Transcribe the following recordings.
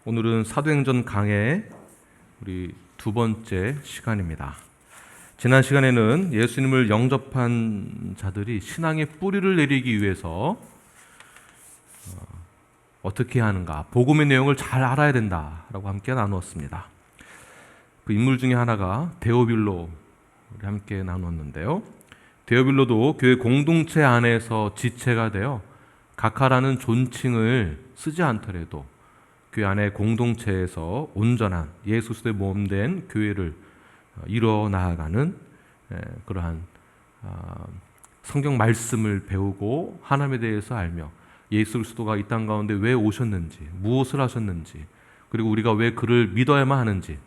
오늘은 사도행전 강해 우리 두 번째 시간입니다. 지난 시간에는 예수님을 영접한 자들이 신앙의 뿌리를 내리기 위해서 어떻게 하는가, 복음의 내용을 잘 알아야 된다라고 함께 나누었습니다. 그 인물 중에 하나가 데오빌로 함께 나누었는데요. 데오빌로도 교회 공동체 안에서 지체가 되어 각하라는 존칭을 쓰지 않더라도 교회 안의 공동체에서 온전한 예수 그리스도의 몸된 교회를 이루어 나아가는 그러한 성경 말씀을 배우고 하나님에 대해서 알며 예수 그리스도가 이 땅 가운데 왜 오셨는지, 무엇을 하셨는지, 그리고 우리가 왜 그를 믿어야만 하는지,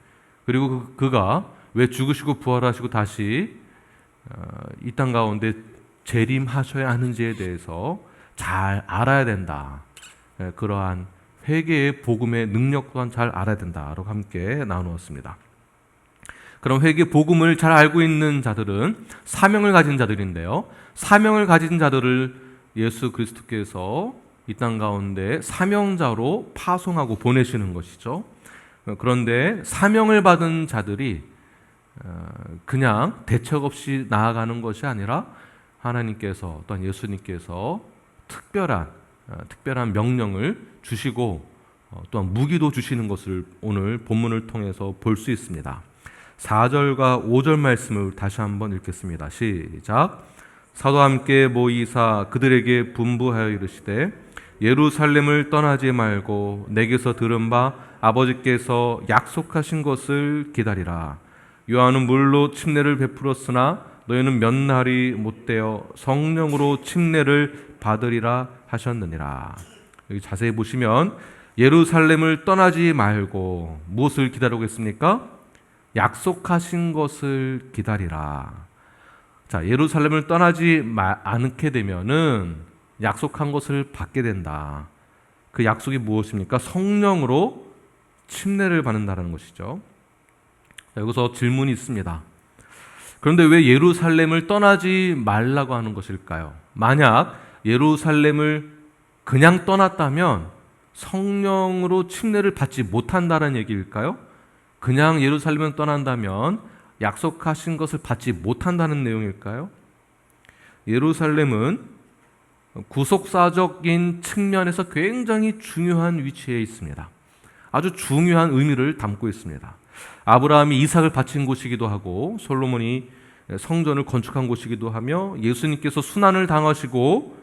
그리고 그가 왜 죽으시고 부활하시고 다시 이 땅 가운데 재림하셔야 하는지에 대해서 잘 알아야 된다. 그러한 회개의 복음의 능력 또한 잘 알아야 된다라고 함께 나누었습니다. 그럼 회개 복음을 잘 알고 있는 자들은 사명을 가진 자들인데요. 사명을 가진 자들을 예수 그리스도께서 이 땅 가운데 사명자로 파송하고 보내시는 것이죠. 그런데 사명을 받은 자들이 그냥 대책 없이 나아가는 것이 아니라 하나님께서 또한 예수님께서 특별한 명령을 주시고 또한 무기도 주시는 것을 오늘 본문을 통해서 볼 수 있습니다. 4절과 5절 말씀을 다시 한번 읽겠습니다. 시작. 사도와 함께 모이사 그들에게 분부하여 이르시되 예루살렘을 떠나지 말고 내게서 들은 바 아버지께서 약속하신 것을 기다리라. 요한은 물로 침례를 베풀었으나 너희는 몇 날이 못되어 성령으로 침례를 받으리라 하셨느니라. 여기 자세히 보시면 예루살렘을 떠나지 말고 무엇을 기다리고 있습니까? 약속하신 것을 기다리라. 자, 예루살렘을 떠나지 않게 되면은 약속한 것을 받게 된다. 그 약속이 무엇입니까? 성령으로 침례를 받는다는 것이죠. 자, 여기서 질문이 있습니다. 그런데 왜 예루살렘을 떠나지 말라고 하는 것일까요? 만약 예루살렘을 그냥 떠났다면 성령으로 침례를 받지 못한다는 얘기일까요? 그냥 예루살렘을 떠난다면 약속하신 것을 받지 못한다는 내용일까요? 예루살렘은 구속사적인 측면에서 굉장히 중요한 위치에 있습니다. 아주 중요한 의미를 담고 있습니다. 아브라함이 이삭을 바친 곳이기도 하고 솔로몬이 성전을 건축한 곳이기도 하며 예수님께서 순환을 당하시고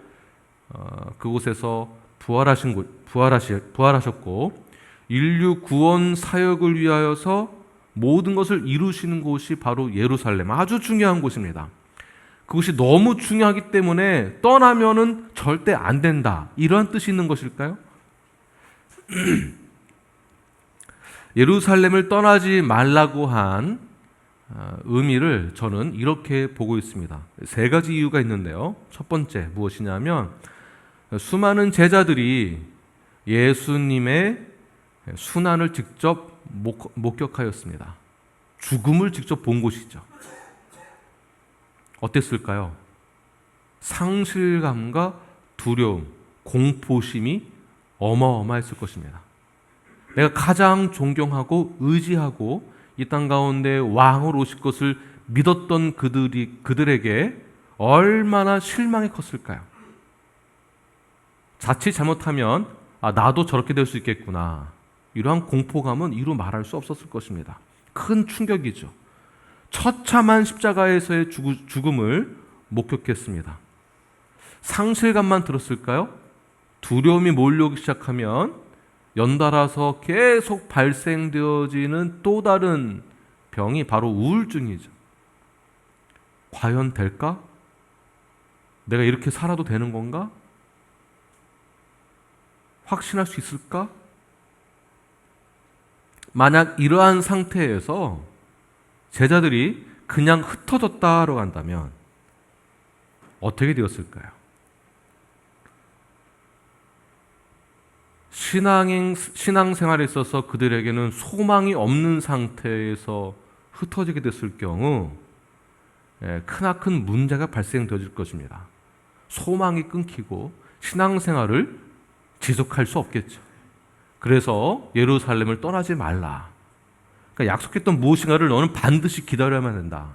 그곳에서 부활하셨고 인류 구원 사역을 위하여서 모든 것을 이루시는 곳이 바로 예루살렘, 아주 중요한 곳입니다. 그것이 너무 중요하기 때문에 떠나면은 절대 안 된다, 이런 뜻이 있는 것일까요? 예루살렘을 떠나지 말라고 한 의미를 저는 이렇게 보고 있습니다. 세 가지 이유가 있는데요. 첫 번째 무엇이냐면 수많은 제자들이 예수님의 순환을 직접 목격하였습니다. 죽음을 직접 본 곳이죠. 어땠을까요? 상실감과 두려움, 공포심이 어마어마했을 것입니다. 내가 가장 존경하고 의지하고 이 땅 가운데 왕으로 오실 것을 믿었던 그들에게 얼마나 실망이 컸을까요? 자칫 잘못하면 나도 저렇게 될 수 있겠구나, 이러한 공포감은 이루 말할 수 없었을 것입니다. 큰 충격이죠. 처참한 십자가에서의 죽음을 목격했습니다. 상실감만 들었을까요? 두려움이 몰려오기 시작하면 연달아서 계속 발생되어지는 또 다른 병이 바로 우울증이죠. 과연 될까? 내가 이렇게 살아도 되는 건가? 확신할 수 있을까? 만약 이러한 상태에서 제자들이 그냥 흩어졌다라고 한다면 어떻게 되었을까요? 신앙생활에 있어서 그들에게는 소망이 없는 상태에서 흩어지게 됐을 경우 크나큰 문제가 발생되어질 것입니다. 소망이 끊기고 신앙생활을 지속할 수 없겠죠. 그래서 예루살렘을 떠나지 말라. 그러니까 약속했던 무엇인가를 너는 반드시 기다려야만 된다.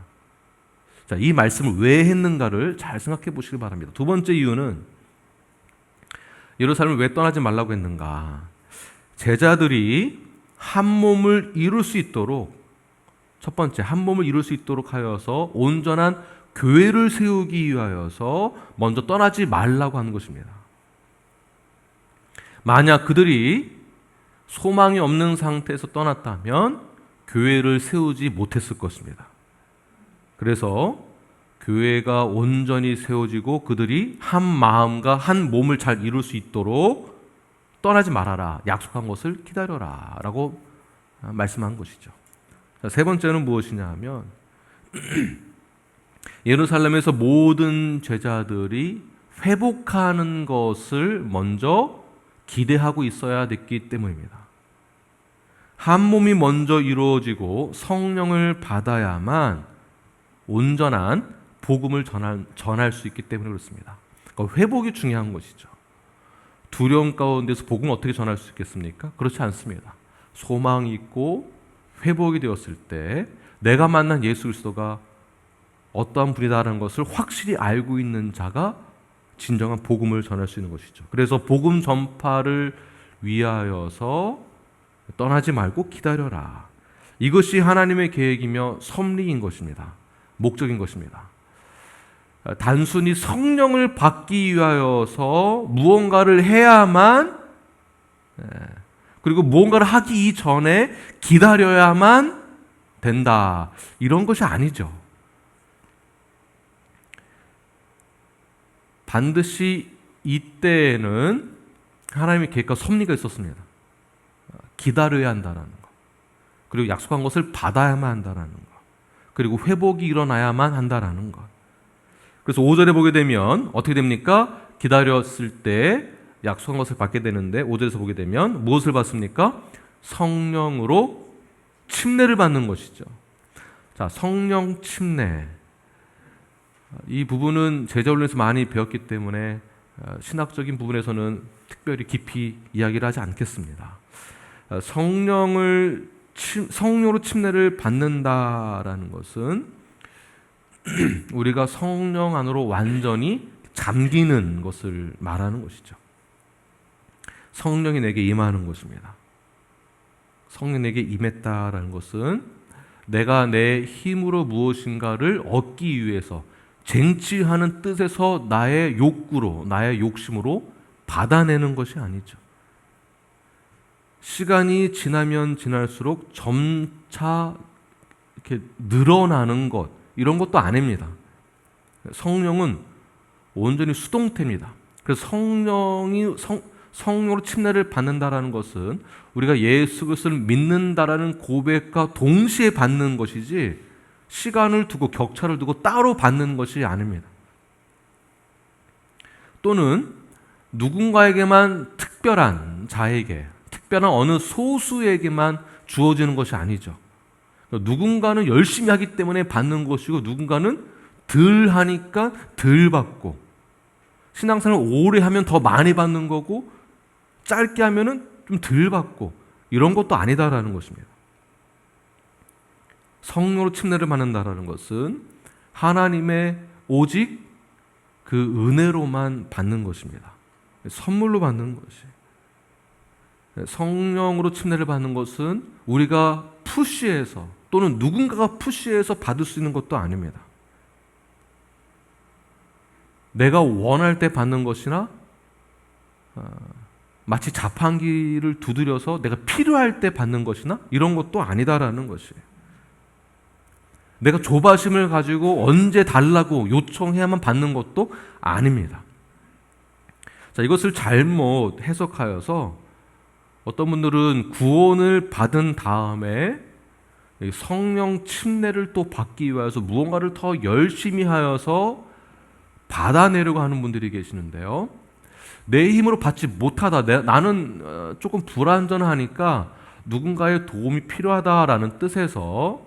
자, 이 말씀을 왜 했는가를 잘 생각해 보시기 바랍니다. 두 번째 이유는 예루살렘을 왜 떠나지 말라고 했는가? 제자들이 한 몸을 이룰 수 있도록, 첫 번째, 한 몸을 이룰 수 있도록 하여서 온전한 교회를 세우기 위하여서 먼저 떠나지 말라고 하는 것입니다. 만약 그들이 소망이 없는 상태에서 떠났다면 교회를 세우지 못했을 것입니다. 그래서 교회가 온전히 세워지고 그들이 한 마음과 한 몸을 잘 이룰 수 있도록 떠나지 말아라, 약속한 것을 기다려라 라고 말씀한 것이죠. 세 번째는 무엇이냐 하면 예루살렘에서 모든 제자들이 회복하는 것을 먼저 기대하고 있어야 됐기 때문입니다. 한 몸이 먼저 이루어지고 성령을 받아야만 온전한 복음을 전할 수 있기 때문에 그렇습니다. 그러니까 회복이 중요한 것이죠. 두려움 가운데서 복음을 어떻게 전할 수 있겠습니까? 그렇지 않습니다. 소망이 있고 회복이 되었을 때 내가 만난 예수 그리스도가 어떠한 분이다라는 것을 확실히 알고 있는 자가 진정한 복음을 전할 수 있는 것이죠. 그래서 복음 전파를 위하여서 떠나지 말고 기다려라. 이것이 하나님의 계획이며 섭리인 것입니다. 목적인 것입니다. 단순히 성령을 받기 위하여서 무언가를 해야만, 그리고 무언가를 하기 이전에 기다려야만 된다, 이런 것이 아니죠. 반드시 이때에는 하나님의 계획과 섭리가 있었습니다. 기다려야 한다는 것, 그리고 약속한 것을 받아야만 한다는 것, 그리고 회복이 일어나야만 한다는 것. 그래서 5절에 보게 되면 어떻게 됩니까? 기다렸을 때 약속한 것을 받게 되는데 5절에서 보게 되면 무엇을 받습니까? 성령으로 침례를 받는 것이죠. 자, 성령 침례. 이 부분은 제자훈련에서 많이 배웠기 때문에 신학적인 부분에서는 특별히 깊이 이야기를 하지 않겠습니다. 성령으로 침례를 받는다라는 것은 우리가 성령 안으로 완전히 잠기는 것을 말하는 것이죠. 성령이 내게 임하는 것입니다. 성령이 내게 임했다라는 것은 내가 내 힘으로 무엇인가를 얻기 위해서 쟁취하는 뜻에서 나의 욕구로, 나의 욕심으로 받아내는 것이 아니죠. 시간이 지나면 지날수록 점차 이렇게 늘어나는 것, 이런 것도 아닙니다. 성령은 온전히 수동태입니다. 그래서 성령으로 침례를 받는다라는 것은 우리가 예수 그리스도를 믿는다라는 고백과 동시에 받는 것이지 시간을 두고 격차를 두고 따로 받는 것이 아닙니다. 또는 누군가에게만 특별한 자에게, 특별한 어느 소수에게만 주어지는 것이 아니죠. 누군가는 열심히 하기 때문에 받는 것이고 누군가는 덜 하니까 덜 받고, 신앙생활을 오래 하면 더 많이 받는 거고 짧게 하면은 좀 덜 받고, 이런 것도 아니다라는 것입니다. 성령으로 침례를 받는다라는 것은 하나님의 오직 그 은혜로만 받는 것입니다. 선물로 받는 것이. 성령으로 침례를 받는 것은 우리가 푸시해서 또는 누군가가 푸시해서 받을 수 있는 것도 아닙니다. 내가 원할 때 받는 것이나 마치 자판기를 두드려서 내가 필요할 때 받는 것이나 이런 것도 아니다라는 것이에요. 내가 조바심을 가지고 언제 달라고 요청해야만 받는 것도 아닙니다. 자, 이것을 잘못 해석하여서 어떤 분들은 구원을 받은 다음에 성령 침례를 또 받기 위해서 무언가를 더 열심히 하여서 받아내려고 하는 분들이 계시는데요. 내 힘으로 받지 못하다, 나는 조금 불완전하니까 누군가의 도움이 필요하다라는 뜻에서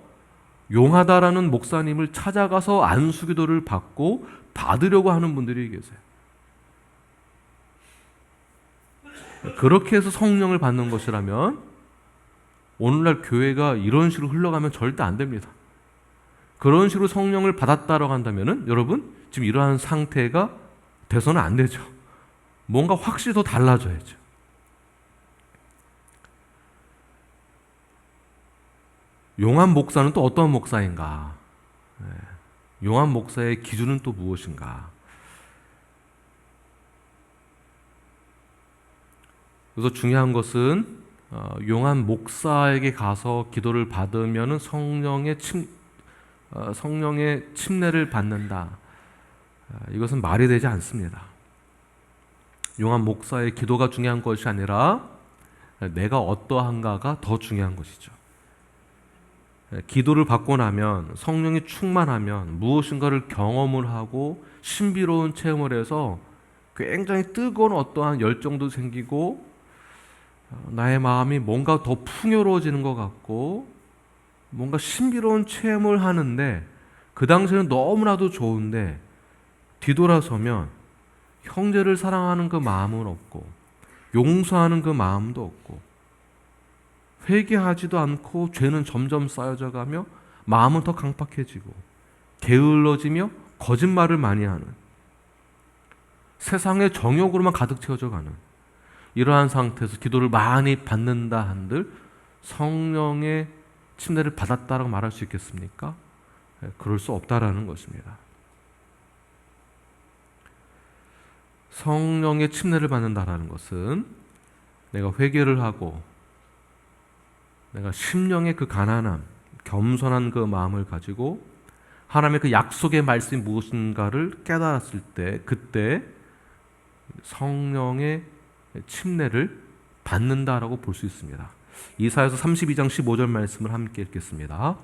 용하다라는 목사님을 찾아가서 안수기도를 받고 받으려고 하는 분들이 계세요. 그렇게 해서 성령을 받는 것이라면 오늘날 교회가 이런 식으로 흘러가면 절대 안 됩니다. 그런 식으로 성령을 받았다라고 한다면은 여러분 지금 이러한 상태가 돼서는 안 되죠. 뭔가 확실히 더 달라져야죠. 용한 목사는 또 어떤 목사인가? 용한 목사의 기준은 또 무엇인가? 그래서 중요한 것은 용한 목사에게 가서 기도를 받으면 성령의 침례를 받는다. 이것은 말이 되지 않습니다. 용한 목사의 기도가 중요한 것이 아니라 내가 어떠한가가 더 중요한 것이죠. 기도를 받고 나면 성령이 충만하면 무엇인가를 경험을 하고 신비로운 체험을 해서 굉장히 뜨거운 어떠한 열정도 생기고 나의 마음이 뭔가 더 풍요로워지는 것 같고 뭔가 신비로운 체험을 하는데 그 당시에는 너무나도 좋은데 뒤돌아서면 형제를 사랑하는 그 마음은 없고 용서하는 그 마음도 없고 회개하지도 않고 죄는 점점 쌓여져 가며 마음은 더 강팍해지고 게을러지며 거짓말을 많이 하는 세상의 정욕으로만 가득 채워져 가는 이러한 상태에서 기도를 많이 받는다 한들 성령의 침례를 받았다라고 말할 수 있겠습니까? 그럴 수 없다라는 것입니다. 성령의 침례를 받는다라는 것은 내가 회개를 하고 내가 심령의 그 가난함, 겸손한 그 마음을 가지고 하나님의 그 약속의 말씀이 무엇인가를 깨달았을 때 그때 성령의 침례를 받는다라고 볼 수 있습니다. 이사야서 32장 15절 말씀을 함께 읽겠습니다.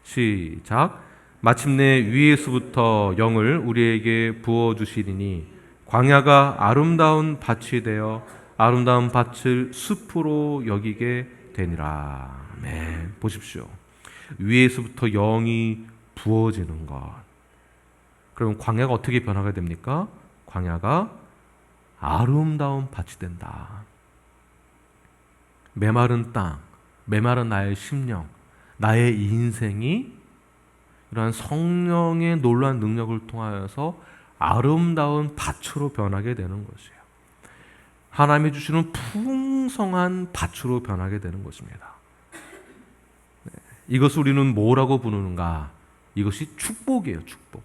시작. 마침내 위에서부터 영을 우리에게 부어주시리니 광야가 아름다운 밭이 되어 아름다운 밭을 숲으로 여기게 되니라. 아멘. 보십시오. 위에서부터 영이 부어지는 것. 그럼 광야가 어떻게 변화가 됩니까? 광야가 아름다운 밭이 된다. 메마른 땅, 메마른 나의 심령, 나의 인생이 이러한 성령의 놀라운 능력을 통하여서 아름다운 밭으로 변하게 되는 것이에요. 하나님이 주시는 풍성한 밭으로 변하게 되는 것입니다. 이것을 우리는 뭐라고 부르는가? 이것이 축복이에요, 축복.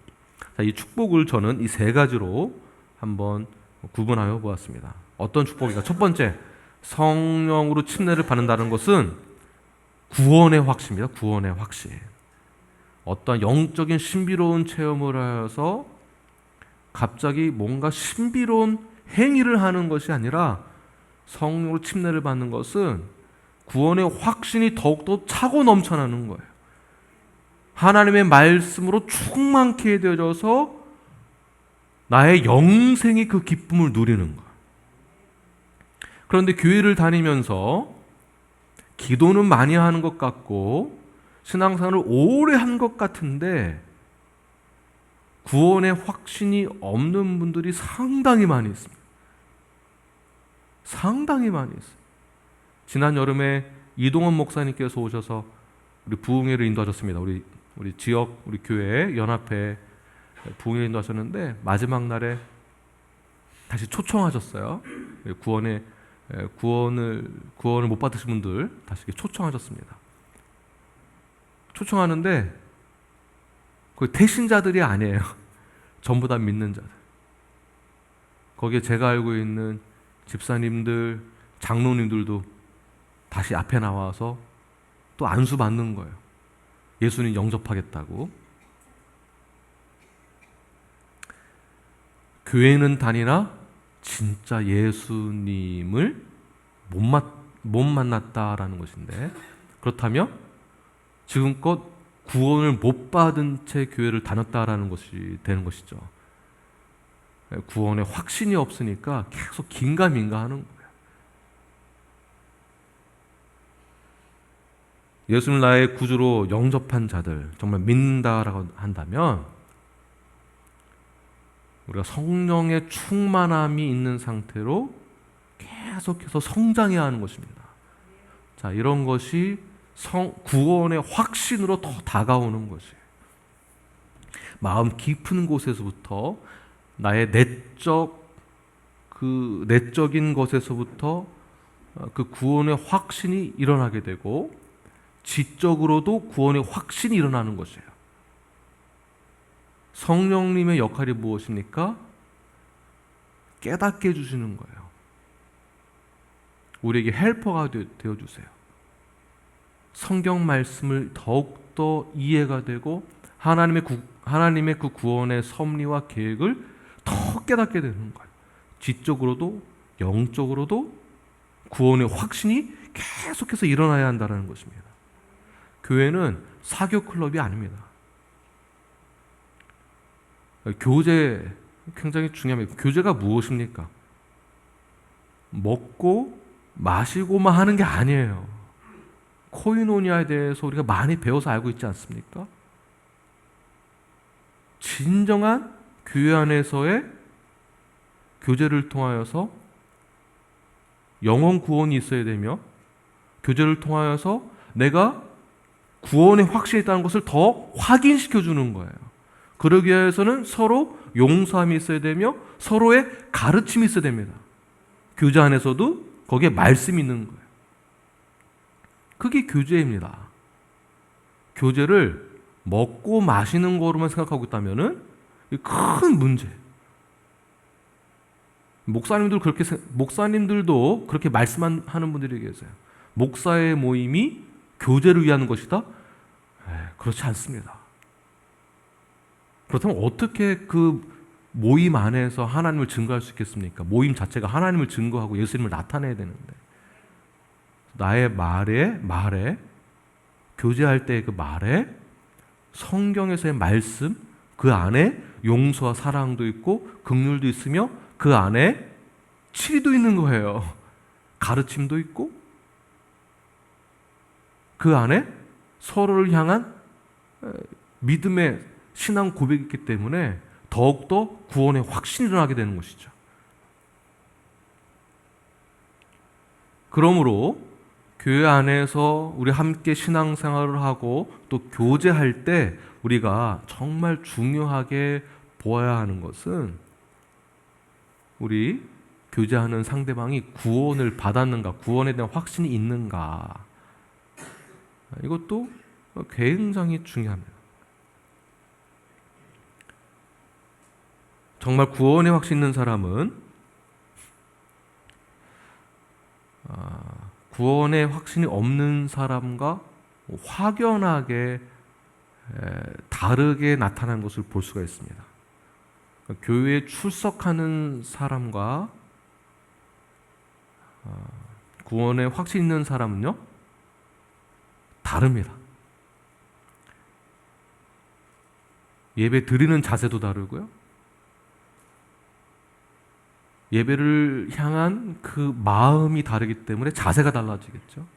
자, 이 축복을 저는 이 세 가지로 한번 구분하여 보았습니다. 어떤 축복인가? 첫 번째, 성령으로 침례를 받는다는 것은 구원의 확신입니다. 구원의 확신. 어떤 영적인 신비로운 체험을 하여서 갑자기 뭔가 신비로운 행위를 하는 것이 아니라 성령으로 침례를 받는 것은 구원의 확신이 더욱더 차고 넘쳐나는 거예요. 하나님의 말씀으로 충만케 되어져서 나의 영생이 그 기쁨을 누리는 거예요. 그런데 교회를 다니면서 기도는 많이 하는 것 같고 신앙생활을 오래 한 것 같은데 구원의 확신이 없는 분들이 상당히 많이 있습니다. 상당히 많이 있어요. 지난 여름에 이동원 목사님께서 오셔서 우리 부흥회를 인도하셨습니다. 우리 지역 우리 교회 연합회 부흥회 인도하셨는데 마지막 날에 다시 초청하셨어요. 구원을 못 받으신 분들 다시 초청하셨습니다. 초청하는데 거기 태신자들이 아니에요. 전부 다 믿는 자들. 거기에 제가 알고 있는 집사님들, 장로님들도 다시 앞에 나와서 또 안수 받는 거예요. 예수님 영접하겠다고. 교회는 다니나 진짜 예수님을 못 만났다라는 것인데, 그렇다면 지금껏 구원을 못 받은 채 교회를 다녔다라는 것이 되는 것이죠. 구원에 확신이 없으니까 계속 긴가민가 하는 거예요. 예수를 나의 구주로 영접한 자들, 정말 믿는다라고 한다면 우리가 성령의 충만함이 있는 상태로 계속해서 성장해야 하는 것입니다. 자, 이런 것이 구원의 확신으로 더 다가오는 것이에요. 마음 깊은 곳에서부터 나의 내적인 것에서부터 그 구원의 확신이 일어나게 되고 지적으로도 구원의 확신이 일어나는 것이에요. 성령님의 역할이 무엇입니까? 깨닫게 해주시는 거예요. 우리에게 헬퍼가 되어주세요. 성경 말씀을 더욱더 이해가 되고 하나님의 그 구원의 섭리와 계획을 더 깨닫게 되는 거예요. 지적으로도 영적으로도 구원의 확신이 계속해서 일어나야 한다는 것입니다. 교회는 사교 클럽이 아닙니다. 교제 굉장히 중요합니다. 교제가 무엇입니까? 먹고 마시고만 하는 게 아니에요. 코이노니아에 대해서 우리가 많이 배워서 알고 있지 않습니까? 진정한 교회 안에서의 교제를 통하여서 영혼 구원이 있어야 되며, 교제를 통하여서 내가 구원의 확신이 있다는 것을 더 확인시켜 주는 거예요. 그러기 위해서는 서로 용서함이 있어야 되며 서로의 가르침이 있어야 됩니다. 교제 안에서도 거기에 말씀이 있는 거예요. 그게 교제입니다. 교제를 먹고 마시는 거로만 생각하고 있다면은 큰 문제. 목사님들도 그렇게 말씀하는 분들이 계세요. 목사의 모임이 교제를 위한 것이다? 그렇지 않습니다. 그렇다면 어떻게 그 모임 안에서 하나님을 증거할 수 있겠습니까? 모임 자체가 하나님을 증거하고 예수님을 나타내야 되는데, 나의 말에 교제할 때의 그 말에 성경에서의 말씀, 그 안에 용서와 사랑도 있고 긍휼도 있으며 그 안에 치리도 있는 거예요. 가르침도 있고 그 안에 서로를 향한 믿음의 신앙 고백이 있기 때문에 더욱더 구원의 확신이 일어나게 되는 것이죠. 그러므로 교회 안에서 우리 함께 신앙생활을 하고 또 교제할 때 우리가 정말 중요하게 보아야 하는 것은 우리 교제하는 상대방이 구원을 받았는가, 구원에 대한 확신이 있는가, 이것도 굉장히 중요합니다. 정말 구원의 확신 있는 사람은 구원의 확신이 없는 사람과 확연하게 다르게 나타나는 것을 볼 수가 있습니다. 교회에 출석하는 사람과 구원의 확신 있는 사람은요, 다릅니다. 예배 드리는 자세도 다르고요, 예배를 향한 그 마음이 다르기 때문에 자세가 달라지겠죠.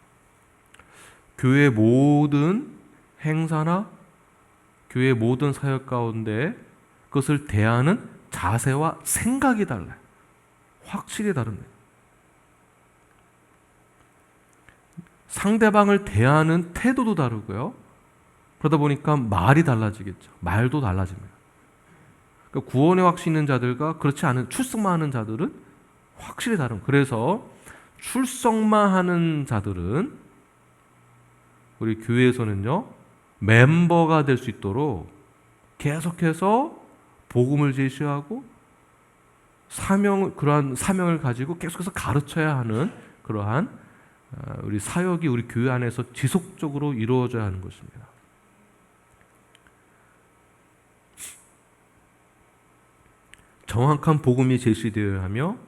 교회의 모든 행사나 교회의 모든 사역 가운데 그것을 대하는 자세와 생각이 달라요. 확실히 다릅니다. 상대방을 대하는 태도도 다르고요. 그러다 보니까 말이 달라지겠죠. 말도 달라집니다. 그러니까 구원의 확신 있는 자들과 그렇지 않은 출석만 하는 자들은 확실히 다릅니다. 그래서 출석만 하는 자들은 우리 교회에서는요, 멤버가 될 수 있도록 계속해서 복음을 제시하고 그러한 사명을 가지고 계속해서 가르쳐야 하는 그러한 우리 사역이 우리 교회 안에서 지속적으로 이루어져야 하는 것입니다. 정확한 복음이 제시되어야 하며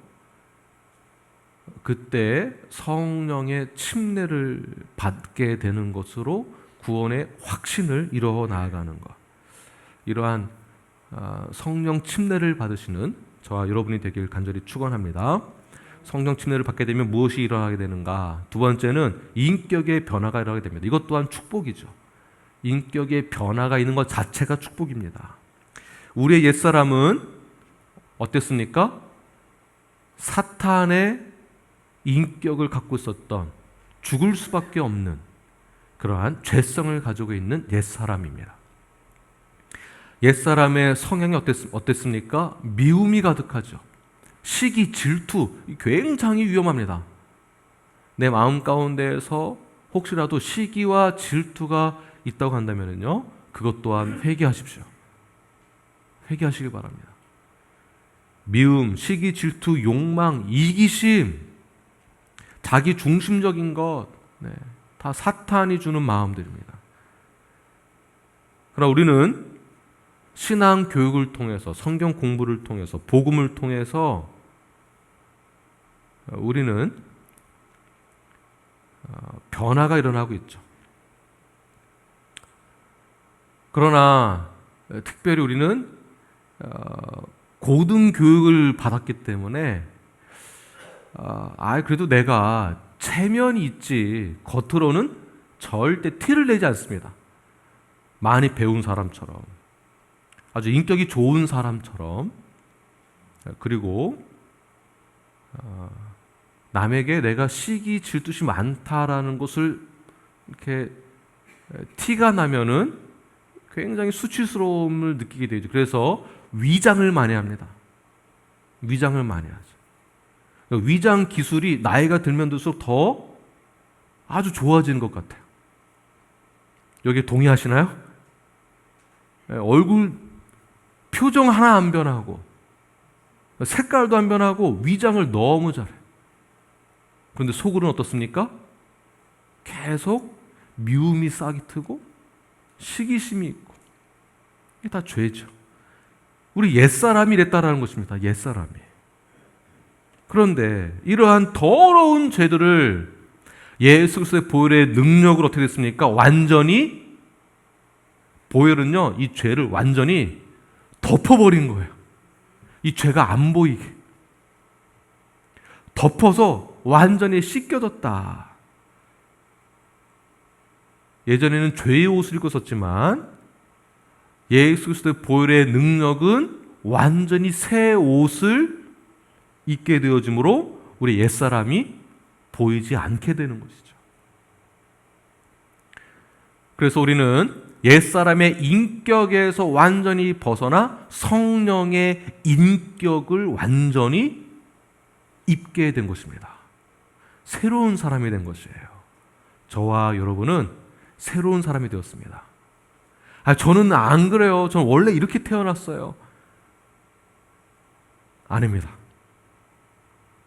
그때 성령의 침례를 받게 되는 것으로 구원의 확신을 이루어 나아가는 것. 이러한 성령 침례를 받으시는 저와 여러분이 되길 간절히 축원합니다. 성령 침례를 받게 되면 무엇이 일어나게 되는가? 두 번째는 인격의 변화가 일어나게 됩니다. 이것 또한 축복이죠. 인격의 변화가 있는 것 자체가 축복입니다. 우리의 옛사람은 어땠습니까? 사탄의 인격을 갖고 있었던 죽을 수밖에 없는 그러한 죄성을 가지고 있는 옛사람입니다. 옛사람의 성향이 어땠습니까? 미움이 가득하죠. 시기, 질투, 굉장히 위험합니다. 내 마음 가운데에서 혹시라도 시기와 질투가 있다고 한다면요, 그것 또한 회개하십시오. 회개하시길 바랍니다. 미움, 시기, 질투, 욕망, 이기심, 자기 중심적인 것, 다 사탄이 주는 마음들입니다. 그러나 우리는 신앙 교육을 통해서, 성경 공부를 통해서, 복음을 통해서 우리는 변화가 일어나고 있죠. 그러나 특별히 우리는 고등 교육을 받았기 때문에 그래도 내가 체면이 있지 겉으로는 절대 티를 내지 않습니다. 많이 배운 사람처럼, 아주 인격이 좋은 사람처럼, 그리고 남에게 내가 시기 질투심이 많다라는 것을 이렇게 티가 나면은 굉장히 수치스러움을 느끼게 되죠. 그래서 위장을 많이 합니다. 위장을 많이 하죠. 위장 기술이 나이가 들면 들수록 더 아주 좋아지는 것 같아요. 여기 동의하시나요? 얼굴 표정 하나 안 변하고 색깔도 안 변하고 위장을 너무 잘해. 그런데 속으로는 어떻습니까? 계속 미움이 싹이 트고 시기심이 있고, 이게 다 죄죠. 우리 옛사람이 이랬다라는 것입니다. 옛사람이. 그런데 이러한 더러운 죄들을 예수 그리스도의 보혈의 능력으로 어떻게 됐습니까? 완전히, 보혈은요, 이 죄를 완전히 덮어버린 거예요. 이 죄가 안 보이게 덮어서 완전히 씻겨졌다. 예전에는 죄의 옷을 입고 있었지만 예수 그리스도의 보혈의 능력은 완전히 새 옷을 입게 되어짐으로 우리 옛사람이 보이지 않게 되는 것이죠. 그래서 우리는 옛사람의 인격에서 완전히 벗어나 성령의 인격을 완전히 입게 된 것입니다. 새로운 사람이 된 것이에요. 저와 여러분은 새로운 사람이 되었습니다. 저는 안 그래요. 저는 원래 이렇게 태어났어요. 아닙니다.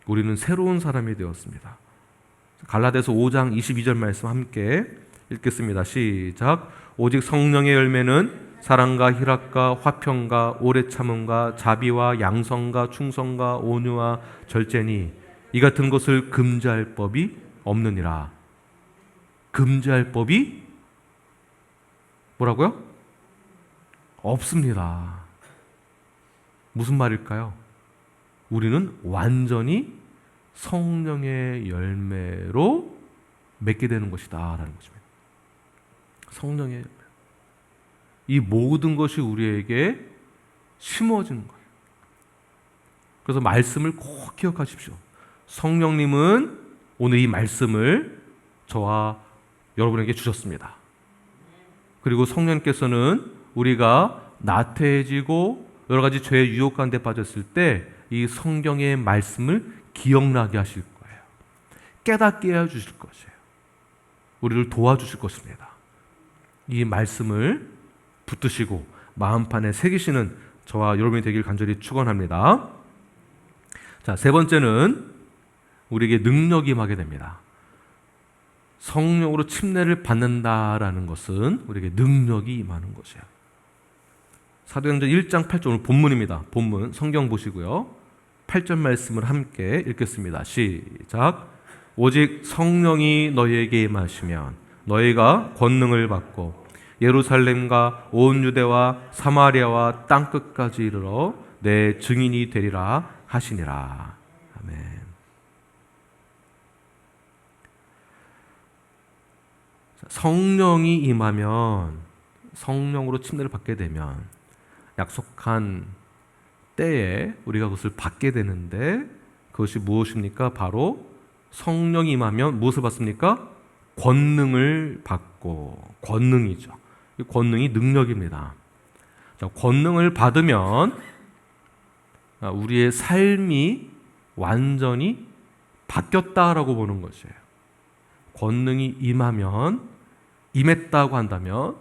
우리는 새로운 사람이 되었습니다. 갈라디아서 5장 22절 말씀 함께 읽겠습니다. 시작. 오직 성령의 열매는 사랑과 희락과 화평과 오래 참음과 자비와 양성과 충성과 온유와 절제니 이 같은 것을 금지할 법이 없느니라. 금지할 법이 뭐라고요? 없습니다. 무슨 말일까요? 우리는 완전히 성령의 열매로 맺게 되는 것이다 라는 것입니다. 성령의 열매. 이 모든 것이 우리에게 심어지는 거예요. 그래서 말씀을 꼭 기억하십시오. 성령님은 오늘 이 말씀을 저와 여러분에게 주셨습니다. 그리고 성령께서는 우리가 나태해지고 여러 가지 죄의 유혹 가운데 빠졌을 때 이 성경의 말씀을 기억나게 하실 거예요. 깨닫게 해주실 것이에요. 우리를 도와주실 것입니다. 이 말씀을 붙드시고 마음판에 새기시는 저와 여러분이 되길 간절히 축원합니다. 자, 세 번째는 우리에게 능력이 임하게 됩니다. 성령으로 침례를 받는다라는 것은 우리에게 능력이 임하는 것이에요. 사도행전 1장 8절, 오늘 본문입니다. 본문 성경 보시고요. 8절 말씀을 함께 읽겠습니다. 시작. 오직 성령이 너희에게 임하시면 너희가 권능을 받고 예루살렘과 온 유대와 사마리아와 땅끝까지 이르러 내 증인이 되리라 하시니라. 아멘. 성령이 임하면, 성령으로 침례를 받게 되면 약속한 때에 우리가 그것을 받게 되는데 그것이 무엇입니까? 바로 성령이 임하면 무엇을 받습니까? 권능을 받고, 권능이죠. 이 권능이 능력입니다. 자, 권능을 받으면 우리의 삶이 완전히 바뀌었다라고 보는 것이에요. 권능이 임했다고 한다면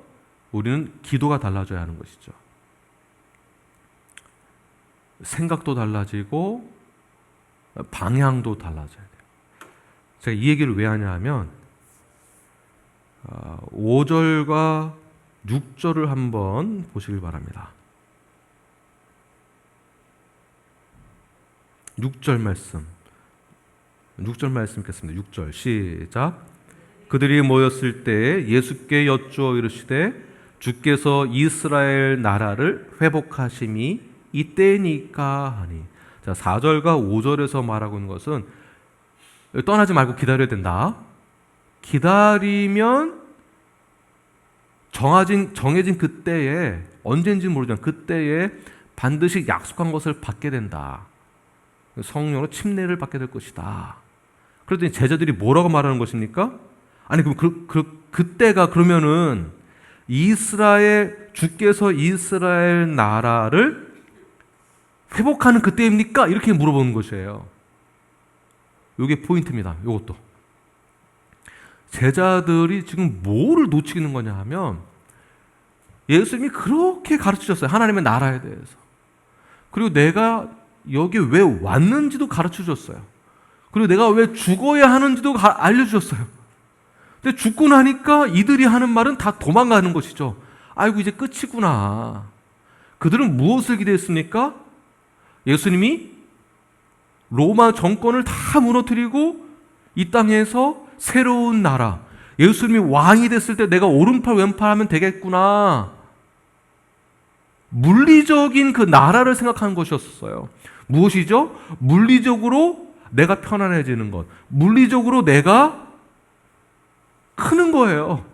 우리는 기도가 달라져야 하는 것이죠. 생각도 달라지고 방향도 달라져야 돼요. 제가 이 얘기를 왜 하냐 하면 5절과 6절을 한번 보시길 바랍니다. 6절 말씀 읽겠습니다. 6절 시작. 그들이 모였을 때 예수께 여쭈어 이르시되 주께서 이스라엘 나라를 회복하심이 이때니까 하니. 자, 4절과 5절에서 말하고 있는 것은 떠나지 말고 기다려야 된다. 기다리면 정해진 그때에, 언제인지 모르지만 그때에 반드시 약속한 것을 받게 된다. 성령으로 침례를 받게 될 것이다. 그랬더니 제자들이 뭐라고 말하는 것입니까? 아니 그럼 그때가 그러면은 주께서 이스라엘 나라를 회복하는 그때입니까? 이렇게 물어보는 것이에요. 이게 포인트입니다. 이것도 제자들이 지금 뭐를 놓치는 거냐 하면 예수님이 그렇게 가르치셨어요. 하나님의 나라에 대해서. 그리고 내가 여기 왜 왔는지도 가르쳐줬어요. 그리고 내가 왜 죽어야 하는지도 알려주셨어요. 근데 죽고 나니까 이들이 하는 말은 다 도망가는 것이죠. 아이고 이제 끝이구나. 그들은 무엇을 기대했습니까? 예수님이 로마 정권을 다 무너뜨리고 이 땅에서 새로운 나라, 예수님이 왕이 됐을 때 내가 오른팔 왼팔 하면 되겠구나. 물리적인 그 나라를 생각하는 것이었어요. 무엇이죠? 물리적으로 내가 편안해지는 것, 물리적으로 내가 크는 거예요.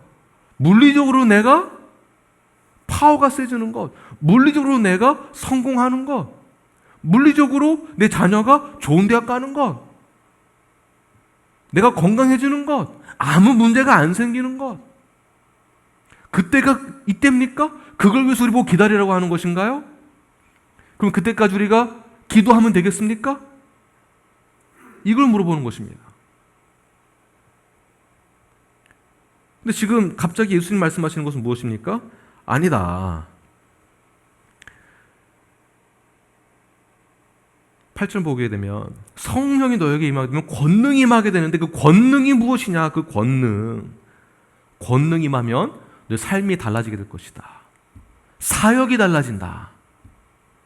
물리적으로 내가 파워가 세지는 것, 물리적으로 내가 성공하는 것, 물리적으로 내 자녀가 좋은 대학 가는 것, 내가 건강해지는 것, 아무 문제가 안 생기는 것. 그때가 이때입니까? 그걸 위해서 우리 보고 기다리라고 하는 것인가요? 그럼 그때까지 우리가 기도하면 되겠습니까? 이걸 물어보는 것입니다. 근데 지금 갑자기 예수님 말씀하시는 것은 무엇입니까? 아니다. 8절 보게 되면 성령이 너에게 임하면 권능이 임하게 되는데 그 권능이 무엇이냐? 그 권능 임하면 내 삶이 달라지게 될 것이다. 사역이 달라진다.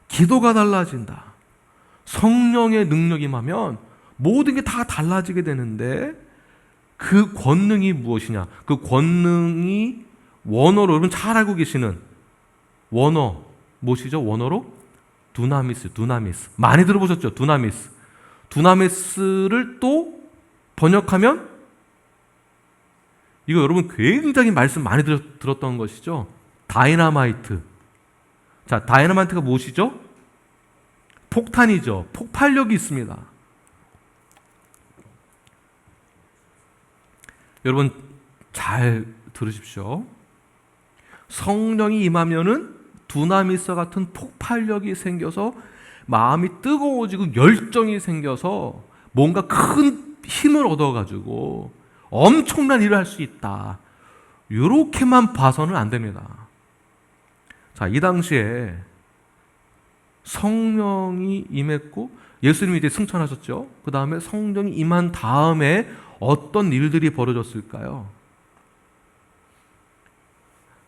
기도가 달라진다. 성령의 능력이 임하면 모든 게 다 달라지게 되는데 그 권능이 무엇이냐? 그 권능이 원어로 여러분 잘 알고 계시는 원어 무엇이죠? 원어로 두나미스. 많이 들어보셨죠? 두나미스를 또 번역하면 이거 여러분 굉장히 말씀 많이 들었던 것이죠? 다이너마이트. 자, 다이너마이트가 무엇이죠? 폭탄이죠. 폭발력이 있습니다. 여러분 잘 들으십시오. 성령이 임하면은 두나미스 같은 폭발력이 생겨서 마음이 뜨거워지고 열정이 생겨서 뭔가 큰 힘을 얻어가지고 엄청난 일을 할 수 있다. 이렇게만 봐서는 안 됩니다. 자, 이 당시에 성령이 임했고 예수님이 이제 승천하셨죠. 그 다음에 성령이 임한 다음에 어떤 일들이 벌어졌을까요?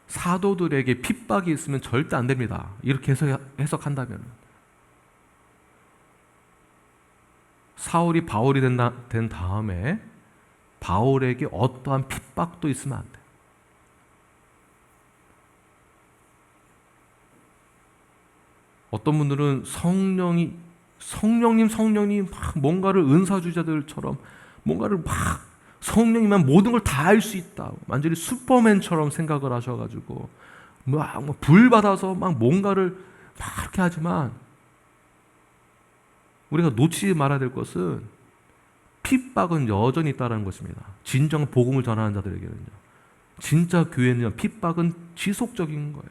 사도들에게 핍박이 있으면 절대 안 됩니다. 이렇게 해석한다면 사울이 바울이 된 다음에 바울에게 어떠한 핍박도 있으면 안 돼요. 어떤 분들은 성령님 막 뭔가를 은사주자들처럼 뭔가를 막 성령이면 모든 걸 다 할 수 있다. 완전히 슈퍼맨처럼 생각을 하셔가지고 막 불 받아서 막 뭔가를 막 이렇게 하지만 우리가 놓치지 말아야 될 것은 핍박은 여전히 있다는 것입니다. 진정 복음을 전하는 자들에게는요. 진짜 교회는 핍박은 지속적인 거예요.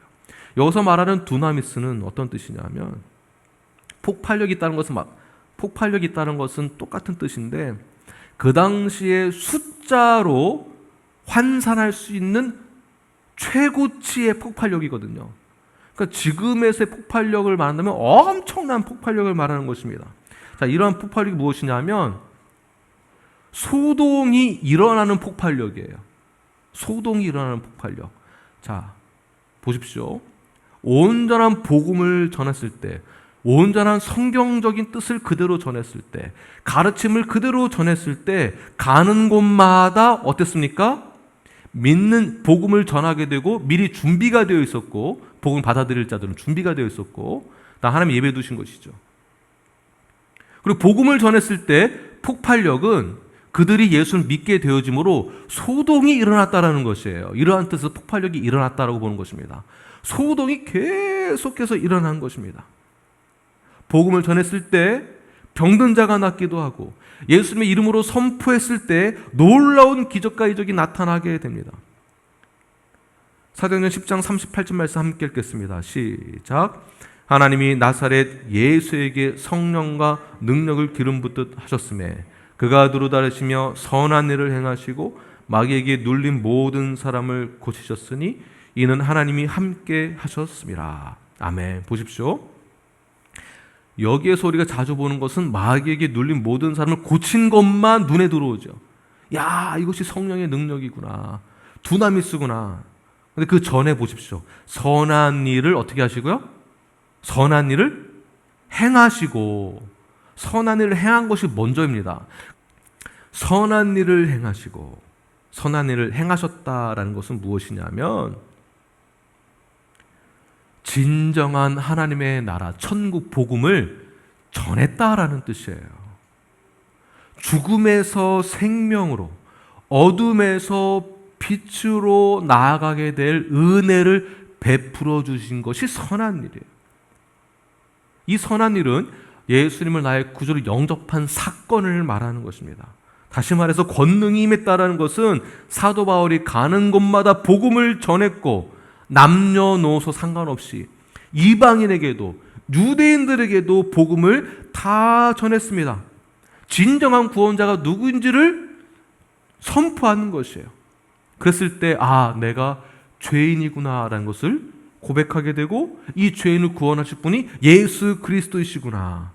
여기서 말하는 두나미스는 어떤 뜻이냐면 폭발력이 있다는 것은 똑같은 뜻인데 그 당시에 숫자로 환산할 수 있는 최고치의 폭발력이거든요. 그러니까 지금에서의 폭발력을 말한다면 엄청난 폭발력을 말하는 것입니다. 자, 이러한 폭발력이 무엇이냐면 소동이 일어나는 폭발력이에요. 소동이 일어나는 폭발력. 자, 보십시오. 온전한 복음을 전했을 때, 온전한 성경적인 뜻을 그대로 전했을 때, 가르침을 그대로 전했을 때 가는 곳마다 어땠습니까? 믿는 복음을 전하게 되고 미리 준비가 되어 있었고, 복음을 받아들일 자들은 준비가 되어 있었고, 다 하나님 예배 두신 것이죠. 그리고 복음을 전했을 때 폭발력은 그들이 예수를 믿게 되어짐으로 소동이 일어났다라는 것이에요. 이러한 뜻에서 폭발력이 일어났다라고 보는 것입니다. 소동이 계속해서 일어난 것입니다. 복음을 전했을 때 병든 자가 낫기도 하고 예수님의 이름으로 선포했을 때 놀라운 기적과 이적이 나타나게 됩니다. 사도행전 10장 38절 말씀 함께 읽겠습니다. 시작. 하나님이 나사렛 예수에게 성령과 능력을 기름 붓듯 하셨음에 그가 두루 다니시며 선한 일을 행하시고 마귀에게 눌린 모든 사람을 고치셨으니 이는 하나님이 함께 하셨습니다. 아멘. 보십시오. 여기에서 우리가 자주 보는 것은 마귀에게 눌린 모든 사람을 고친 것만 눈에 들어오죠. 야, 이것이 성령의 능력이구나. 두나미스구나. 근데 그 전에 보십시오. 선한 일을 어떻게 하시고요? 선한 일을 행하시고, 선한 일을 행한 것이 먼저입니다. 선한 일을 행하시고, 선한 일을 행하셨다라는 것은 무엇이냐면 진정한 하나님의 나라, 천국 복음을 전했다라는 뜻이에요. 죽음에서 생명으로, 어둠에서 빛으로 나아가게 될 은혜를 베풀어 주신 것이 선한 일이에요. 이 선한 일은 예수님을 나의 구주로 영접한 사건을 말하는 것입니다. 다시 말해서 권능이 임했다라는 것은 사도 바울이 가는 곳마다 복음을 전했고 남녀노소 상관없이 이방인에게도 유대인들에게도 복음을 다 전했습니다. 진정한 구원자가 누구인지를 선포하는 것이에요. 그랬을 때 내가 죄인이구나라는 것을 고백하게 되고 이 죄인을 구원하실 분이 예수 그리스도이시구나.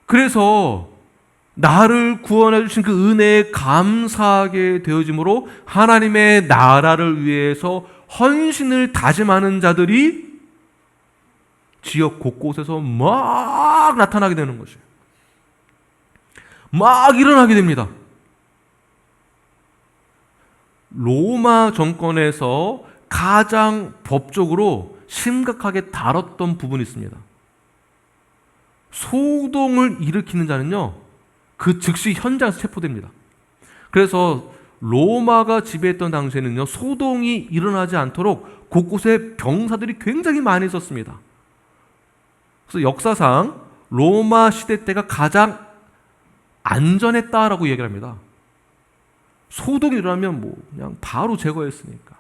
그래서 나를 구원해 주신 그 은혜에 감사하게 되어짐으로 하나님의 나라를 위해서 헌신을 다짐하는 자들이 지역 곳곳에서 막 나타나게 되는 것이에요. 막 일어나게 됩니다. 로마 정권에서 가장 법적으로 심각하게 다뤘던 부분이 있습니다. 소동을 일으키는 자는요, 그 즉시 현장에서 체포됩니다. 그래서 로마가 지배했던 당시에는요, 소동이 일어나지 않도록 곳곳에 병사들이 굉장히 많이 있었습니다. 그래서 역사상 로마 시대 때가 가장 안전했다라고 얘기를 합니다. 소동이 일어나면 그냥 바로 제거했으니까.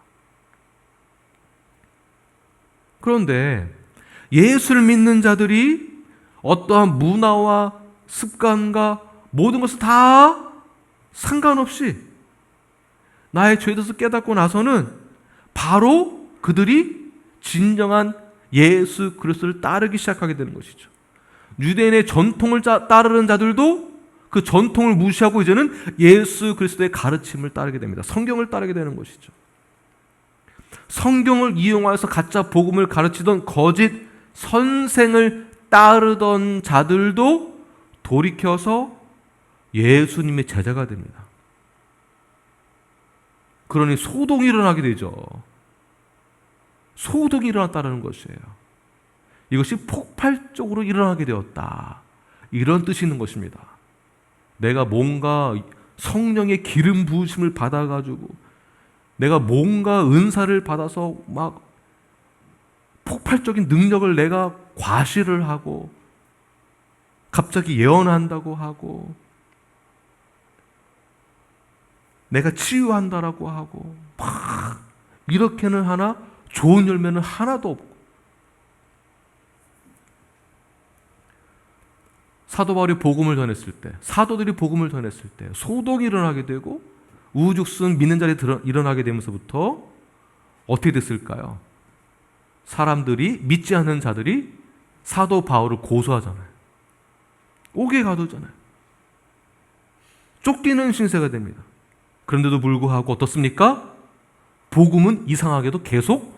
그런데 예수를 믿는 자들이 어떠한 문화와 습관과 모든 것을 다 상관없이 나의 죄에 대해서 깨닫고 나서는 바로 그들이 진정한 예수 그리스도를 따르기 시작하게 되는 것이죠. 유대인의 전통을 따르는 자들도 그 전통을 무시하고 이제는 예수 그리스도의 가르침을 따르게 됩니다. 성경을 따르게 되는 것이죠. 성경을 이용하여서 가짜 복음을 가르치던 거짓 선생을 따르던 자들도 돌이켜서 예수님의 제자가 됩니다. 그러니 소동이 일어나게 되죠. 소동이 일어났다는 것이에요. 이것이 폭발적으로 일어나게 되었다. 이런 뜻이 있는 것입니다. 내가 뭔가 성령의 기름 부으심을 받아가지고 내가 뭔가 은사를 받아서 막 폭발적인 능력을 내가 과시를 하고 갑자기 예언한다고 하고 내가 치유한다라고 하고 막 이렇게는 하나 좋은 열매는 하나도 없고, 사도 바울이 복음을 전했을 때, 사도들이 복음을 전했을 때 소동이 일어나게 되고 우후죽순 믿는 자리 일어나게 되면서부터 어떻게 됐을까요? 사람들이, 믿지 않는 자들이 사도 바울을 고소하잖아요. 옥에 가두잖아요. 쫓기는 신세가 됩니다. 그런데도 불구하고 어떻습니까? 복음은 이상하게도 계속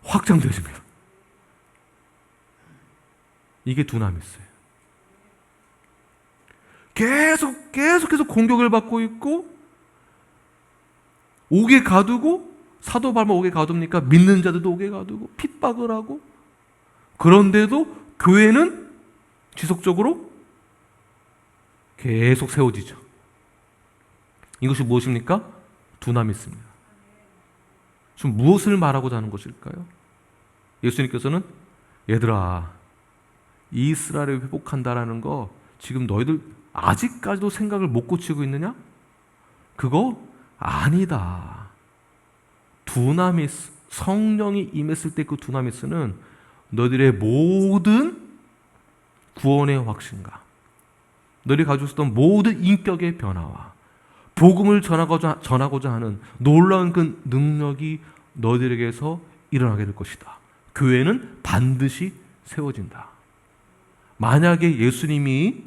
확장되어집니다. 이게 두나미스예요. 계속해서 공격을 받고 있고, 옥에 가두고, 사도 바울만 옥에 가둡니까? 믿는 자들도 옥에 가두고 핍박을 하고, 그런데도 교회는 지속적으로 계속 세워지죠. 이것이 무엇입니까? 두나미스입니다. 지금 무엇을 말하고자 하는 것일까요? 예수님께서는 얘들아, 이스라엘을 회복한다라는 거 지금 너희들 아직까지도 생각을 못 고치고 있느냐? 그거 아니다. 두나미스, 성령이 임했을 때 그 두나미스는 너희들의 모든 구원의 확신과 너희들이 가지고 있었던 모든 인격의 변화와 복음을 전하고자 하는 놀라운 그 능력이 너희들에게서 일어나게 될 것이다. 교회는 반드시 세워진다. 만약에 예수님이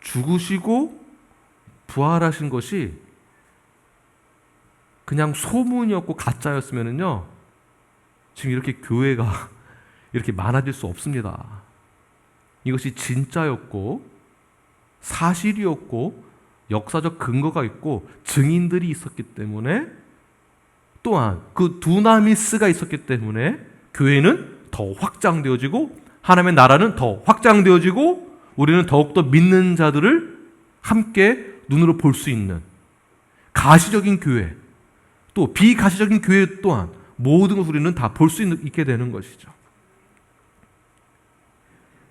죽으시고 부활하신 것이 그냥 소문이었고 가짜였으면요, 지금 이렇게 교회가 이렇게 많아질 수 없습니다. 이것이 진짜였고 사실이었고 역사적 근거가 있고 증인들이 있었기 때문에, 또한 그 두나미스가 있었기 때문에 교회는 더 확장되어지고 하나님의 나라는 더 확장되어지고 우리는 더욱더 믿는 자들을 함께 눈으로 볼 수 있는 가시적인 교회, 또 비가시적인 교회 또한 모든 것을 우리는 다 볼 수 있게 되는 것이죠.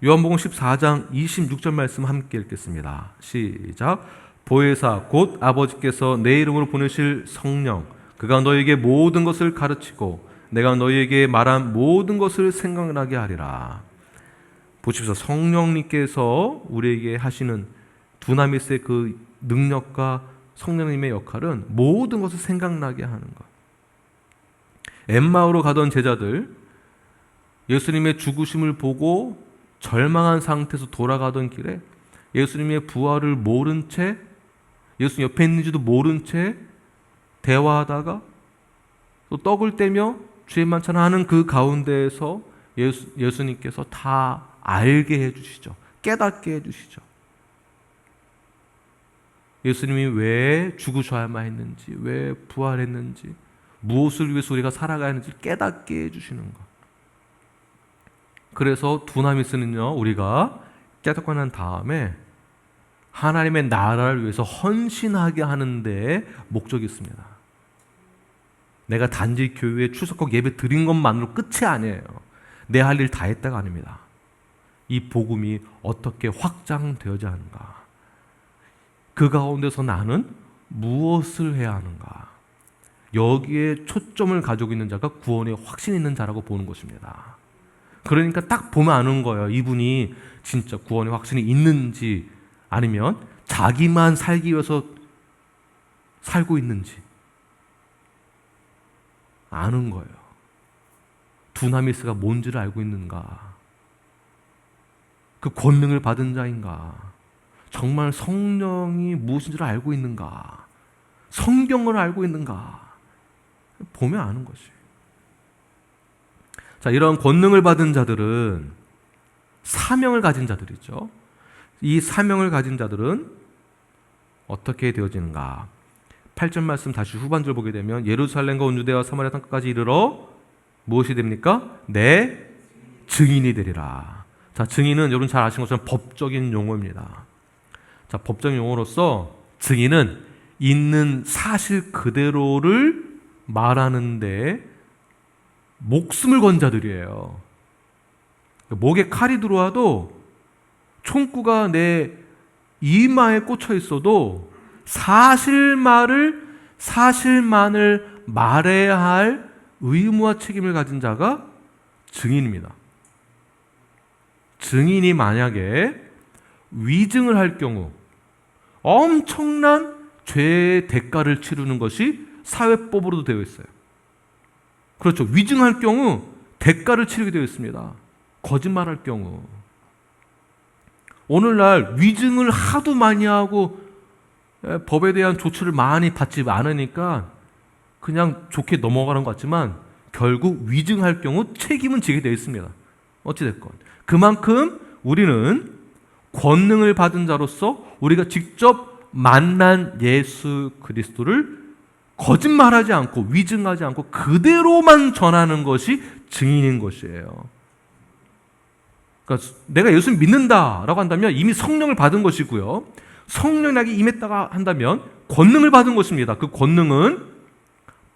요한복음 14장 26절 말씀 함께 읽겠습니다. 시작. 보혜사 곧 아버지께서 내 이름으로 보내실 성령, 그가 너희에게 모든 것을 가르치고 내가 너희에게 말한 모든 것을 생각나게 하리라. 보십시오. 성령님께서 우리에게 하시는 두나미스의 그 능력과 성령님의 역할은 모든 것을 생각나게 하는 것. 엠마오로 가던 제자들, 예수님의 죽으심을 보고 절망한 상태에서 돌아가던 길에 예수님의 부활을 모른 채, 예수님 옆에 있는지도 모른 채 대화하다가 또 떡을 떼며 주의 만찬을 하는 그 가운데에서 예수님께서 다 알게 해주시죠. 깨닫게 해주시죠. 예수님이 왜 죽으셔야만 했는지, 왜 부활했는지, 무엇을 위해서 우리가 살아가야 하는지 깨닫게 해주시는 것. 그래서 두나미스는요, 우리가 깨닫고 난 다음에 하나님의 나라를 위해서 헌신하게 하는 데 목적이 있습니다. 내가 단지 교회에 출석하고 예배 드린 것만으로 끝이 아니에요. 내 할 일 다 했다가 아닙니다. 이 복음이 어떻게 확장되어야 하는가? 그 가운데서 나는 무엇을 해야 하는가? 여기에 초점을 가지고 있는 자가 구원에 확신 있는 자라고 보는 것입니다. 그러니까 딱 보면 아는 거예요. 이분이 진짜 구원에 확신이 있는지 아니면 자기만 살기 위해서 살고 있는지 아는 거예요. 두나미스가 뭔지를 알고 있는가? 그 권능을 받은 자인가? 정말 성령이 무엇인지를 알고 있는가? 성경을 알고 있는가? 보면 아는 것이. 자, 이런 권능을 받은 자들은 사명을 가진 자들이죠. 이 사명을 가진 자들은 어떻게 되어지는가? 8절 말씀 다시 후반절 보게 되면 예루살렘과 온 유대와 사마리아 땅끝까지 이르러 무엇이 됩니까? 내 증인이 되리라. 자, 증인은 여러분 잘 아시는 것처럼 법적인 용어입니다. 자, 법적인 용어로서 증인은 있는 사실 그대로를 말하는데 목숨을 건 자들이에요. 목에 칼이 들어와도 총구가 내 이마에 꽂혀 있어도 사실만을 말해야 할 의무와 책임을 가진 자가 증인입니다. 증인이 만약에 위증을 할 경우 엄청난 죄의 대가를 치르는 것이 사회법으로도 되어 있어요. 그렇죠. 위증할 경우 대가를 치르게 되어 있습니다. 거짓말할 경우. 오늘날 위증을 하도 많이 하고 법에 대한 조치를 많이 받지 않으니까 그냥 좋게 넘어가는 것 같지만 결국 위증할 경우 책임은 지게 되어 있습니다. 어찌됐건. 그만큼 우리는 권능을 받은 자로서 우리가 직접 만난 예수 그리스도를 거짓말하지 않고 위증하지 않고 그대로만 전하는 것이 증인인 것이에요. 그러니까 내가 예수를 믿는다라고 한다면 이미 성령을 받은 것이고요. 성령이 나에게 임했다가 한다면 권능을 받은 것입니다. 그 권능은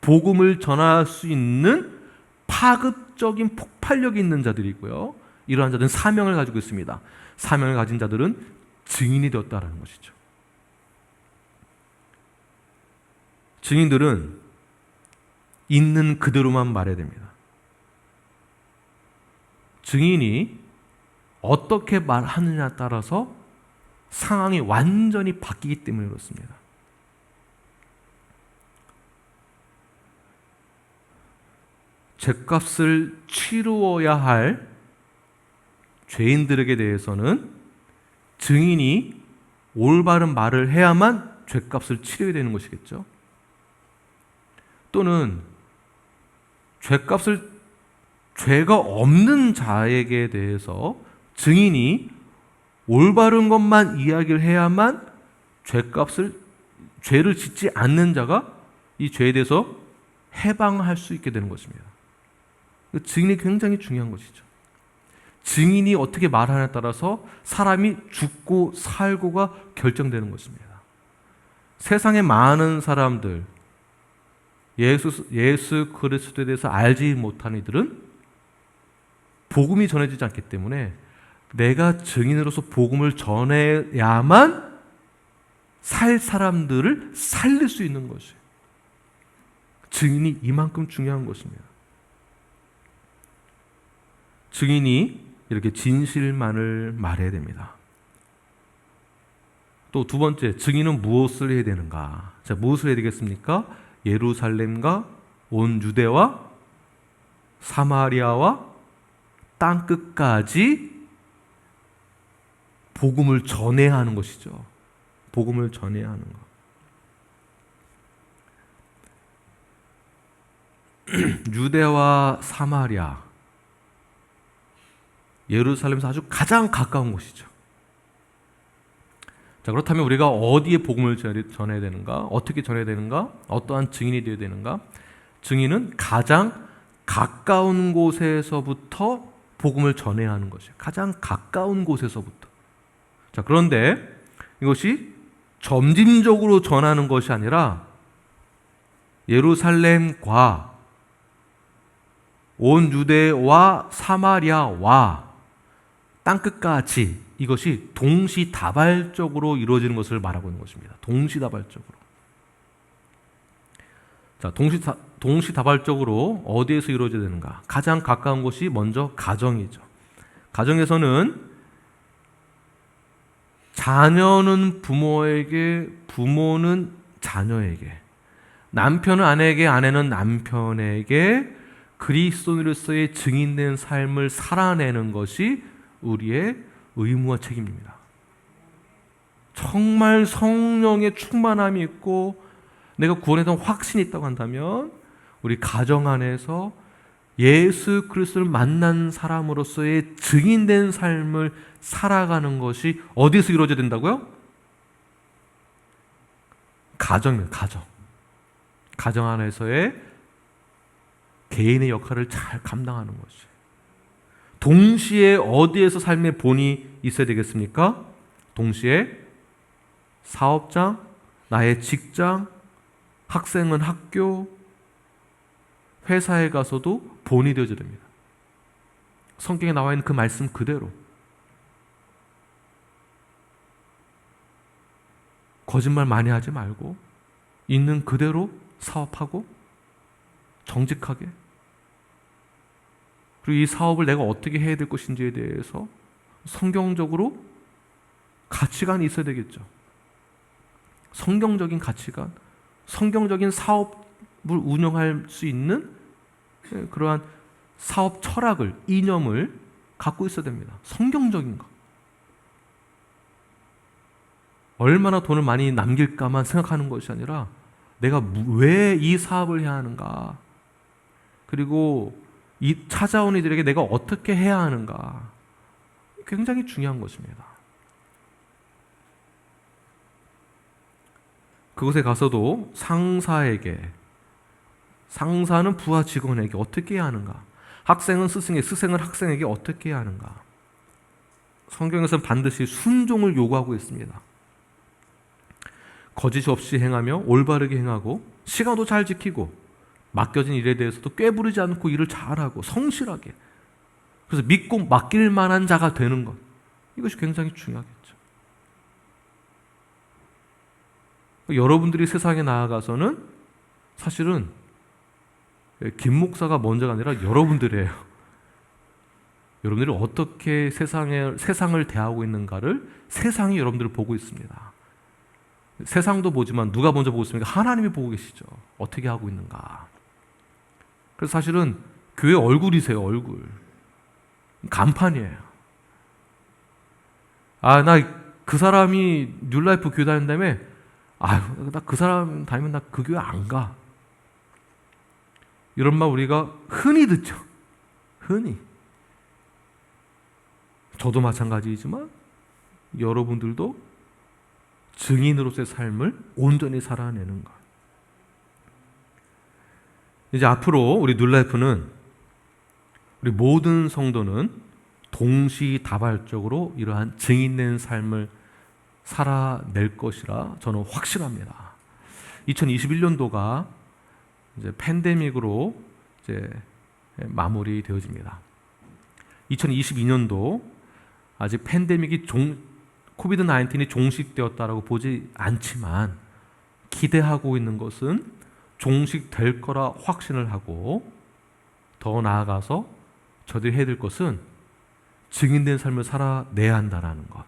복음을 전할 수 있는 파급적인 폭발력이 있는 자들이고요. 이러한 자들은 사명을 가지고 있습니다. 사명을 가진 자들은 증인이 되었다라는 것이죠. 증인들은 있는 그대로만 말해야 됩니다. 증인이 어떻게 말하느냐에 따라서 상황이 완전히 바뀌기 때문에 그렇습니다. 죗값을 치루어야 할 죄인들에게 대해서는 증인이 올바른 말을 해야만 죗값을 치르게 되는 것이겠죠. 또는 죄가 없는 자에게 대해서 증인이 올바른 것만 이야기를 해야만 죄를 짓지 않는 자가 이 죄에 대해서 해방할 수 있게 되는 것입니다. 증인이 굉장히 중요한 것이죠. 증인이 어떻게 말하냐에 따라서 사람이 죽고 살고가 결정되는 것입니다. 세상에 많은 사람들, 예수 그리스도에 대해서 알지 못하는 이들은 복음이 전해지지 않기 때문에 내가 증인으로서 복음을 전해야만 살 사람들을 살릴 수 있는 것이에요. 증인이 이만큼 중요한 것입니다. 증인이 이렇게 진실만을 말해야 됩니다. 또 두 번째, 증인은 무엇을 해야 되는가? 자, 무엇을 해야 되겠습니까? 예루살렘과 온 유대와 사마리아와 땅끝까지 복음을 전해야 하는 것이죠. 복음을 전해야 하는 것. 유대와 사마리아, 예루살렘에서 아주 가장 가까운 곳이죠. 자, 그렇다면 우리가 어디에 복음을 전해야 되는가? 어떻게 전해야 되는가? 어떠한 증인이 되어야 되는가? 증인은 가장 가까운 곳에서부터 복음을 전해야 하는 것이에요. 가장 가까운 곳에서부터. 자, 그런데 이것이 점진적으로 전하는 것이 아니라 예루살렘과 온 유대와 사마리아와 땅끝까지 이것이 동시다발적으로 이루어지는 것을 말하고 있는 것입니다. 동시다발적으로. 자, 동시다발적으로 어디에서 이루어져야 되는가? 가장 가까운 곳이 먼저 가정이죠. 가정에서는 자녀는 부모에게, 부모는 자녀에게, 남편은 아내에게, 아내는 남편에게 그리스도인으로서의 증인된 삶을 살아내는 것이 우리의 의무와 책임입니다. 정말 성령의 충만함이 있고 내가 구원에 대한 확신이 있다고 한다면 우리 가정 안에서 예수 그리스도를 만난 사람으로서의 증인된 삶을 살아가는 것이 어디서 이루어져야 된다고요? 가정입니다. 가정 안에서의 개인의 역할을 잘 감당하는 것이. 동시에 어디에서 삶의 본이 있어야 되겠습니까? 동시에 사업장, 나의 직장, 학생은 학교, 회사에 가서도 본이 되어져야 됩니다. 성경에 나와 있는 그 말씀 그대로. 거짓말 많이 하지 말고 있는 그대로 사업하고 정직하게, 그리고 이 사업을 내가 어떻게 해야 될 것인지에 대해서 성경적으로 가치관이 있어야 되겠죠. 성경적인 가치관, 성경적인 사업을 운영할 수 있는 그러한 사업 철학을, 이념을 갖고 있어야 됩니다. 성경적인 것. 얼마나 돈을 많이 남길까만 생각하는 것이 아니라 내가 왜 이 사업을 해야 하는가, 그리고 이 찾아온 이들에게 내가 어떻게 해야 하는가, 굉장히 중요한 것입니다. 그곳에 가서도 상사는 부하 직원에게 어떻게 해야 하는가, 학생은 스승에게, 스승은 학생에게 어떻게 해야 하는가, 성경에서는 반드시 순종을 요구하고 있습니다. 거짓 없이 행하며 올바르게 행하고 시간도 잘 지키고 맡겨진 일에 대해서도 꾀부리지 않고 일을 잘하고 성실하게, 그래서 믿고 맡길 만한 자가 되는 것, 이것이 굉장히 중요하겠죠. 여러분들이 세상에 나아가서는 사실은 김 목사가 먼저가 아니라 여러분들이에요. 여러분들이 어떻게 세상을 대하고 있는가를 세상이 여러분들을 보고 있습니다. 세상도 보지만 누가 먼저 보고 있습니까? 하나님이 보고 계시죠. 어떻게 하고 있는가. 그래서 사실은 교회 얼굴이세요. 얼굴. 간판이에요. 나 그 사람이 뉴라이프 교회 다닌다며, 나 그 사람 다니면 나 그 교회 안 가. 이런 말 우리가 흔히 듣죠. 흔히. 저도 마찬가지이지만 여러분들도 증인으로서의 삶을 온전히 살아내는 것. 이제 앞으로 우리 뉴라이프는, 우리 모든 성도는 동시다발적으로 이러한 증인된 삶을 살아낼 것이라 저는 확신합니다. 2021년도가 이제 팬데믹으로 이제 마무리되어집니다. 2022년도 아직 팬데믹이 코비드-19이 종식되었다라고 보지 않지만 기대하고 있는 것은 종식될 거라 확신을 하고, 더 나아가서 저들이 해야 될 것은 증인된 삶을 살아내야 한다는 것.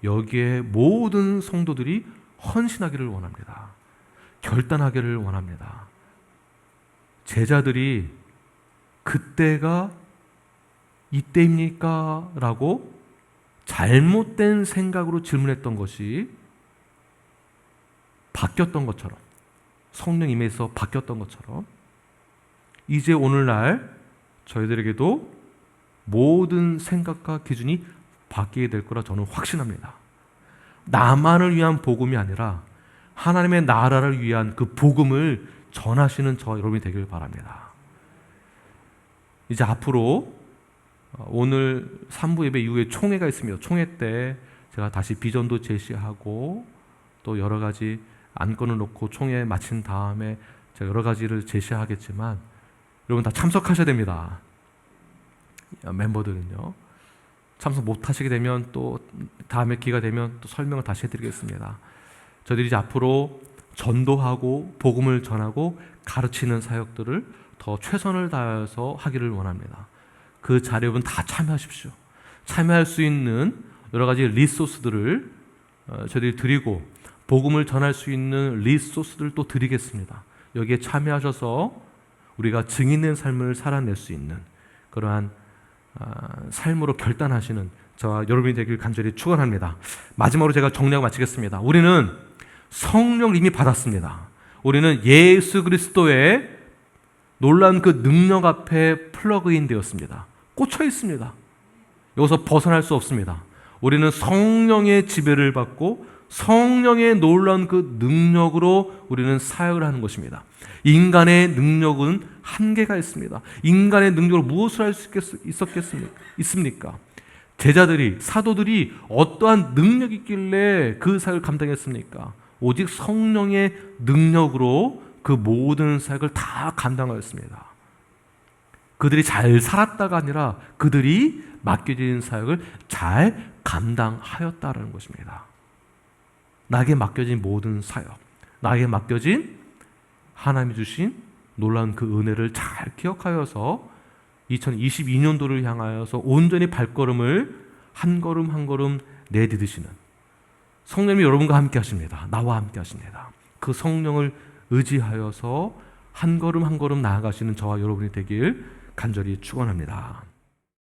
여기에 모든 성도들이 헌신하기를 원합니다. 결단하기를 원합니다. 제자들이 그때가 이때입니까? 라고 잘못된 생각으로 질문했던 것이 바뀌었던 것처럼, 성령 임해서 바뀌었던 것처럼, 이제 오늘날 저희들에게도 모든 생각과 기준이 바뀌게 될 거라 저는 확신합니다. 나만을 위한 복음이 아니라 하나님의 나라를 위한 그 복음을 전하시는 저 여러분이 되길 바랍니다. 이제 앞으로 오늘 3부 예배 이후에 총회가 있습니다. 총회 때 제가 다시 비전도 제시하고 또 여러 가지 안건을 놓고 총회 마친 다음에 제가 여러 가지를 제시하겠지만 여러분 다 참석하셔야 됩니다. 멤버들은요. 참석 못하시게 되면 또 다음에 기회가 되면 또 설명을 다시 해드리겠습니다. 저희들이 이제 앞으로 전도하고 복음을 전하고 가르치는 사역들을 더 최선을 다해서 하기를 원합니다. 그 자리에 여러분 다 참여하십시오. 참여할 수 있는 여러 가지 리소스들을 저희들이 드리고 복음을 전할 수 있는 리소스들을 또 드리겠습니다. 여기에 참여하셔서 우리가 증인된 삶을 살아낼 수 있는 그러한 삶으로 결단하시는 저와 여러분이 되길 간절히 축원합니다. 마지막으로 제가 정리하고 마치겠습니다. 우리는 성령을 이미 받았습니다. 우리는 예수 그리스도의 놀라운 그 능력 앞에 플러그인 되었습니다. 꽂혀 있습니다. 여기서 벗어날 수 없습니다. 우리는 성령의 지배를 받고 성령의 놀라운 그 능력으로 우리는 사역을 하는 것입니다. 인간의 능력은 한계가 있습니다. 인간의 능력으로 무엇을 할 수 있습니까? 제자들이, 사도들이 어떠한 능력이 있길래 그 사역을 감당했습니까? 오직 성령의 능력으로 그 모든 사역을 다 감당하였습니다. 그들이 잘 살았다가 아니라 그들이 맡겨진 사역을 잘 감당하였다라는 것입니다. 나에게 맡겨진 모든 사역, 나에게 맡겨진 하나님이 주신 놀라운 그 은혜를 잘 기억하여서 2022년도를 향하여서 온전히 발걸음을 한 걸음 한 걸음 내디디시는 성령님이 여러분과 함께 하십니다. 나와 함께 하십니다. 그 성령을 의지하여서 한 걸음 한 걸음 나아가시는 저와 여러분이 되길 간절히 축원합니다.